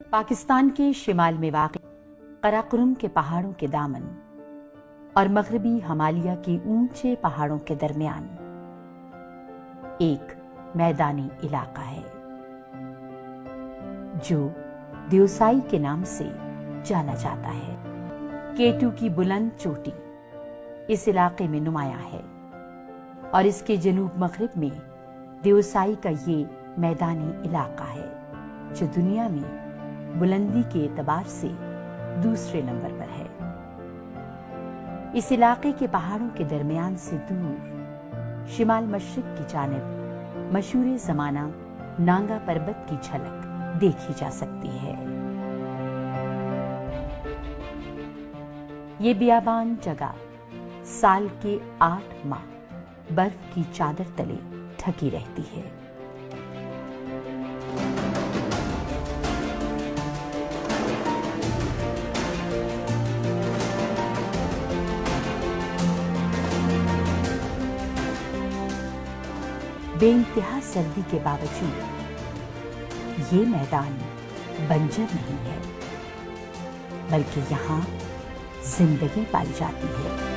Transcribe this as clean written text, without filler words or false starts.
पाकिस्तान के शिमाल में वाक़ कराकोरम के पहाड़ों के दामन और मगरबी हिमालय के ऊंचे पहाड़ों के दरमियान एक मैदानी इलाका है जो देवसाई के नाम से जाना जाता है। केटू की बुलंद चोटी इस इलाके में नुमाया है और इसके जनूब मगरिब में देवसाई का ये मैदानी इलाका है जो दुनिया में बुलंदी के एतबार से दूसरे नंबर पर है। इस इलाके के पहाड़ों के दरमियान से दूर शिमाल मशरिक की जानिब मशहूर ज़माना नांगा पर्वत की झलक देखी जा सकती है। ये बियाबान जगह साल के 8 माह बर्फ की चादर तले ढकी रहती है। बेइंतहा सर्दी के बावजूद ये मैदान बंजर नहीं है, बल्कि यहाँ जिंदगी पाई जाती है।